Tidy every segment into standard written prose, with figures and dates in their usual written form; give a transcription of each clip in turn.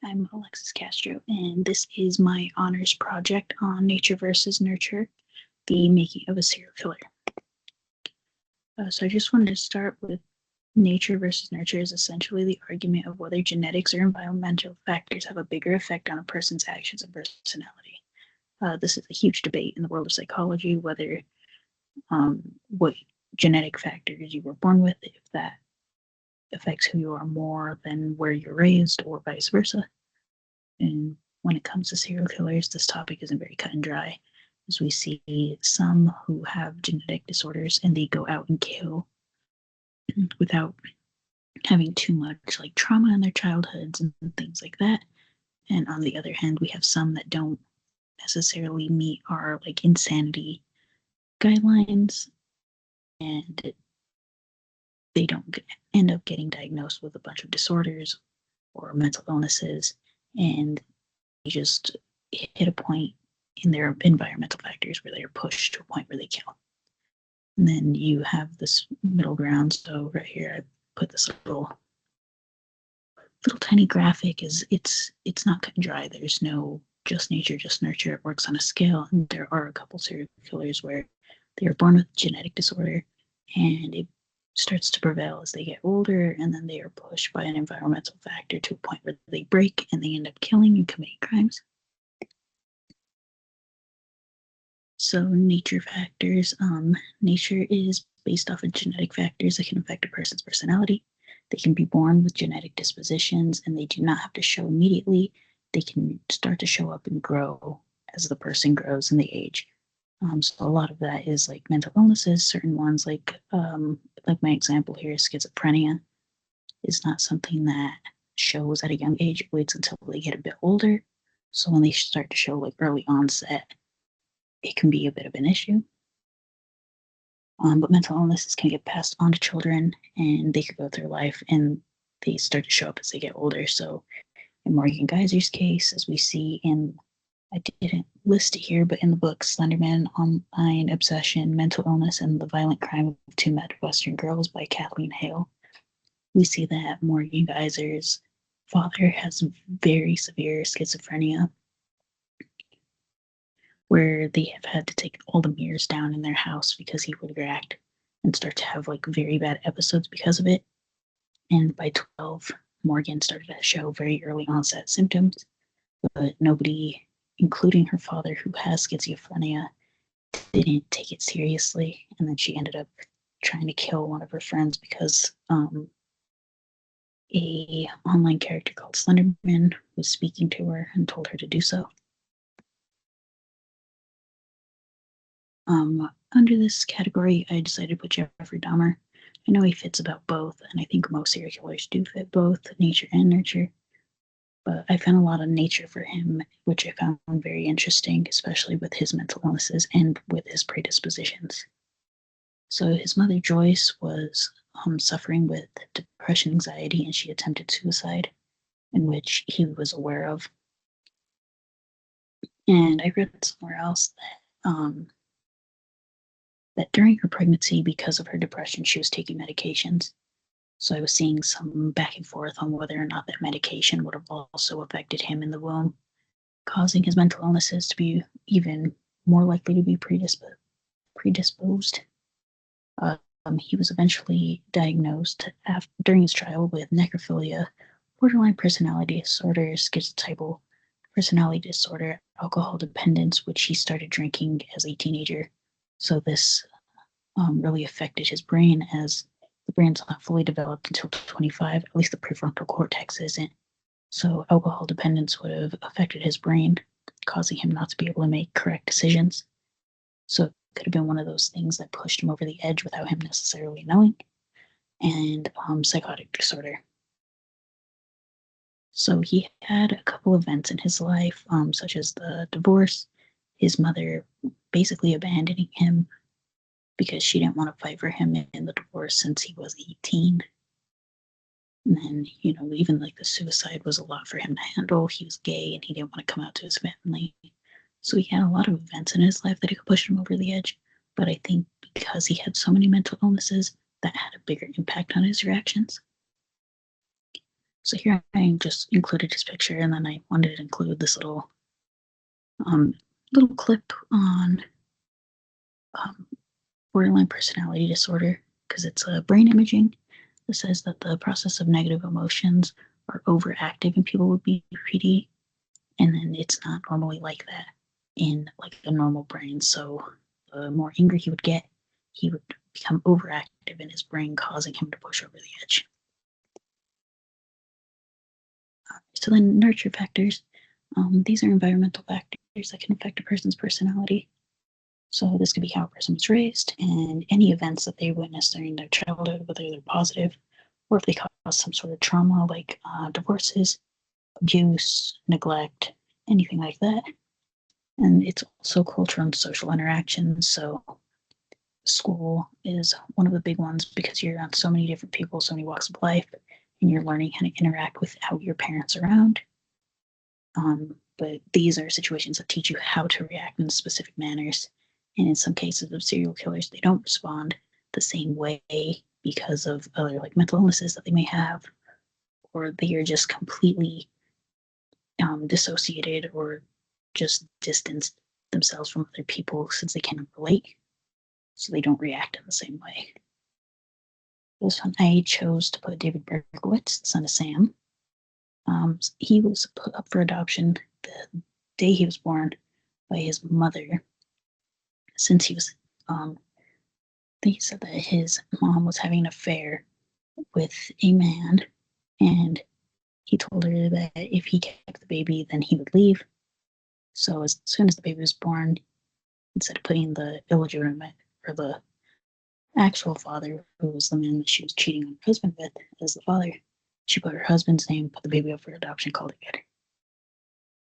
Hi, I'm Alexis Castro, and this is my honors project on Nature versus Nurture, the making of a serial killer. So I just wanted to start with nature versus nurture is essentially the argument of whether genetics or environmental factors have a bigger effect on a person's actions and personality. This is a huge debate in the world of psychology, whether what genetic factors you were born with, if that affects who you are more than where you're raised, or vice versa. And when it comes to serial killers, this topic isn't very cut and dry, as we see some who have genetic disorders and they go out and kill without having too much like trauma in their childhoods and things like that. And on the other hand, we have some that don't necessarily meet our like insanity guidelines, and they don't end up getting diagnosed with a bunch of disorders or mental illnesses, and they just hit a point in their environmental factors where they're pushed to a point where they kill. And then you have this middle ground. So right here, I put this little tiny graphic. Is it's not cut and dry. There's no just nature, just nurture. It works on a scale, and there are a couple serial killers where they are born with genetic disorder, and it starts to prevail as they get older, and then they are pushed by an environmental factor to a point where they break and they end up killing and committing crimes. So nature factors. Nature is based off of genetic factors that can affect a person's personality. They can be born with genetic dispositions, and they do not have to show immediately. They can start to show up and grow as the person grows and they age. So a lot of that is like mental illnesses. Certain ones, like my example here, schizophrenia, is not something that shows at a young age. It waits until they get a bit older. So when they start to show like early onset, it can be a bit of an issue. But mental illnesses can get passed on to children, and they could go through life and they start to show up as they get older. So in Morgan Geyser's case, as we see in, I didn't list it here, but in the book Slenderman, Online Obsession, Mental Illness, and the Violent Crime of Two Midwestern Girls by Kathleen Hale, we see that Morgan Geyser's father has very severe schizophrenia, where they have had to take all the mirrors down in their house because he would react and start to have like very bad episodes because of it. And by 12, Morgan started to show very early onset symptoms, but nobody, including her father, who has schizophrenia, didn't take it seriously. And then she ended up trying to kill one of her friends because a online character called Slenderman was speaking to her and told her to do so. Under this category, I decided to put Jeffrey Dahmer. I know he fits about both, and I think most serial killers do fit both nature and nurture. But I found a lot of nature for him, which I found very interesting, especially with his mental illnesses and with his predispositions. So his mother, Joyce, was suffering with depression, anxiety, and she attempted suicide, in which he was aware of. And I read somewhere else that during her pregnancy, because of her depression, she was taking medications. So I was seeing some back and forth on whether or not that medication would have also affected him in the womb, causing his mental illnesses to be even more likely to be predisposed. He was eventually diagnosed during his trial with necrophilia, borderline personality disorder, schizotypal personality disorder, alcohol dependence, which he started drinking as a teenager. So this really affected his brain, as the brain's not fully developed until 25, at least the prefrontal cortex isn't. So alcohol dependence would have affected his brain, causing him not to be able to make correct decisions. So it could have been one of those things that pushed him over the edge without him necessarily knowing. And psychotic disorder. So he had a couple events in his life, such as the divorce, his mother basically abandoning him because she didn't want to fight for him in the divorce since he was 18. And then, even like the suicide was a lot for him to handle. He was gay and he didn't want to come out to his family. So he had a lot of events in his life that could push him over the edge. But I think because he had so many mental illnesses, that had a bigger impact on his reactions. So here I just included his picture, and then I wanted to include this um, little clip on um, borderline personality disorder, because it's a brain imaging that says that the process of negative emotions are overactive in people with BPD, and then it's not normally like that in like a normal brain. So the more angry he would get, he would become overactive in his brain, causing him to push over the edge. So then nurture factors. These are environmental factors that can affect a person's personality. So this could be how a person was raised and any events that they witnessed during their childhood, whether they're positive or if they cause some sort of trauma like divorces, abuse, neglect, anything like that. And it's also cultural and social interactions. So school is one of the big ones because you're around so many different people, so many walks of life, and you're learning how to interact without your parents around. But these are situations that teach you how to react in specific manners. And in some cases of serial killers, they don't respond the same way because of other like mental illnesses that they may have, or they are just completely dissociated or just distanced themselves from other people since they cannot relate, so they don't react in the same way. This one I chose to put David Berkowitz, the son of Sam. He was put up for adoption the day he was born by his mother, since he was, he said that his mom was having an affair with a man, and he told her that if he kept the baby, then he would leave. So as soon as the baby was born, instead of putting the illegitimate or the actual father, who was the man that she was cheating on her husband with, as the father, she put her husband's name, put the baby up for adoption, called it good.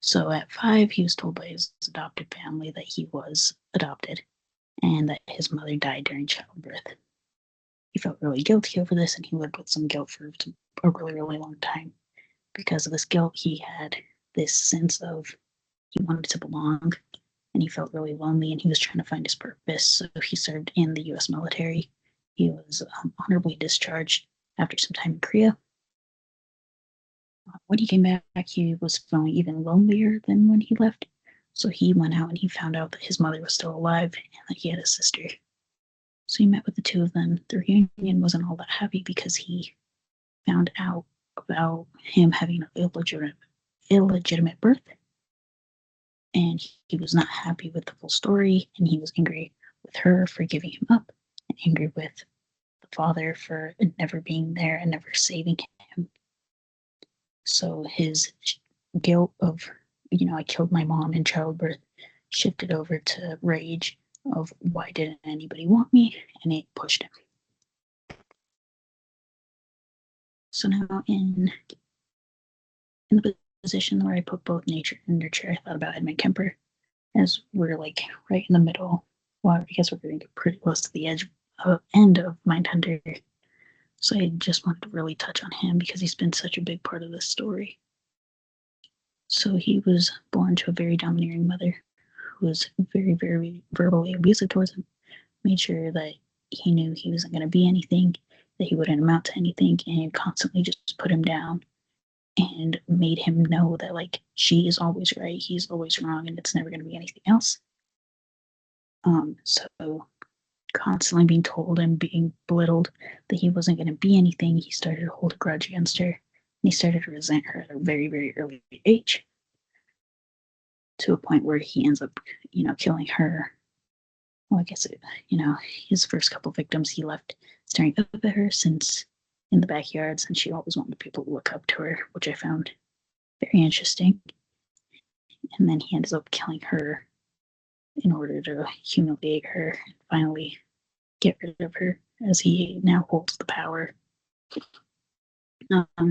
So at 5, he was told by his adopted family that he was adopted and that his mother died during childbirth. He felt really guilty over this, and he lived with some guilt for a really, really long time. Because of this guilt, he had this sense of he wanted to belong, and he felt really lonely, and he was trying to find his purpose. So he served in the U.S. military. He was honorably discharged after some time in Korea. When he came back, he was feeling even lonelier than when he left. So he went out and he found out that his mother was still alive and that he had a sister. So he met with the two of them. The reunion wasn't all that happy because he found out about him having an illegitimate birth. And he was not happy with the full story, and he was angry with her for giving him up, and angry with the father for never being there and never saving him. So his guilt of, I killed my mom in childbirth shifted over to rage of why didn't anybody want me, and it pushed him. So now in the position where I put both nature and nurture, I thought about Edmund Kemper, as we're like right in the middle. Well, I guess we're getting pretty close to the end of Mindhunter. So I just wanted to really touch on him because he's been such a big part of this story. So he was born to a very domineering mother who was very, very verbally abusive towards him, made sure that he knew he wasn't going to be anything, that he wouldn't amount to anything, and constantly just put him down and made him know that, like, she is always right, he's always wrong, and it's never going to be anything else. So constantly being told and being belittled that he wasn't going to be anything, he started to hold a grudge against her, and he started to resent her at a very, very early age, to a point where he ends up, killing her. Well, I guess his first couple victims he left staring up at her since in the backyard, since she always wanted people to look up to her, which I found very interesting. And then he ends up killing her in order to humiliate her and finally get rid of her, as he now holds the power.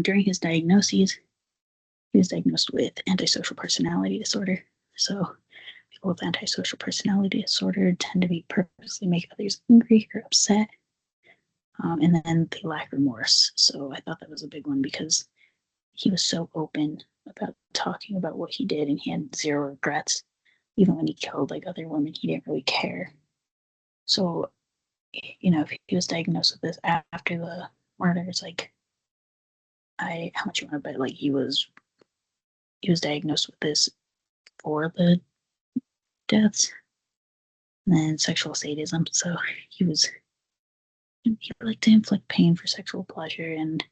During his diagnoses, he was diagnosed with antisocial personality disorder. So people with antisocial personality disorder tend to purposely make others angry or upset. And then they lack remorse. So I thought that was a big one because he was so open about talking about what he did, and he had zero regrets. Even when he killed like other women, he didn't really care. So, if he was diagnosed with this after the murders, like, how much you want to bet, like, he was diagnosed with this for the deaths, and then sexual sadism. So he liked to inflict pain for sexual pleasure, and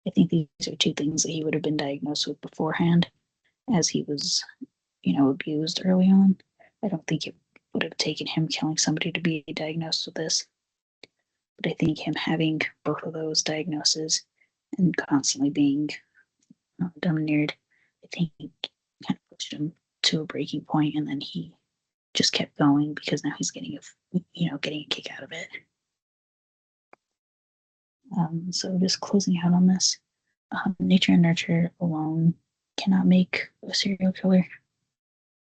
I think these are two things that he would have been diagnosed with beforehand, as he was, abused early on. I don't think it would have taken him killing somebody to be diagnosed with this. But I think him having both of those diagnoses and constantly being domineered, I think kind of pushed him to a breaking point, and then he just kept going because now he's getting a kick out of it. So just closing out on this, nature and nurture alone cannot make a serial killer.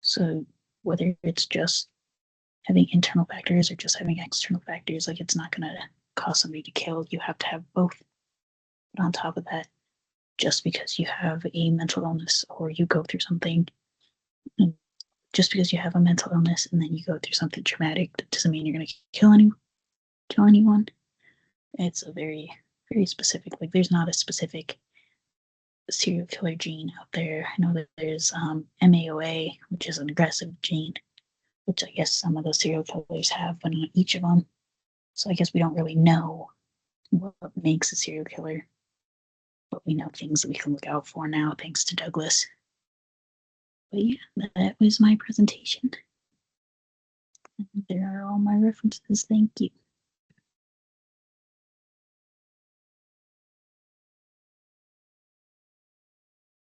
So whether it's just having internal factors or just having external factors, like, it's not going to cause somebody to kill. You have to have both. But on top of that, just because you have a mental illness or you go through something, just because you have a mental illness and then you go through something traumatic, that doesn't mean you're going to kill anyone. It's a very, very specific, like, there's not a specific serial killer gene out there. I know that there's MAOA, which is an aggressive gene, which I guess some of the serial killers have, but not each of them. So I guess we don't really know what makes a serial killer, but we know things that we can look out for now, thanks to Douglas. But yeah, that was my presentation. There are all my references. Thank you.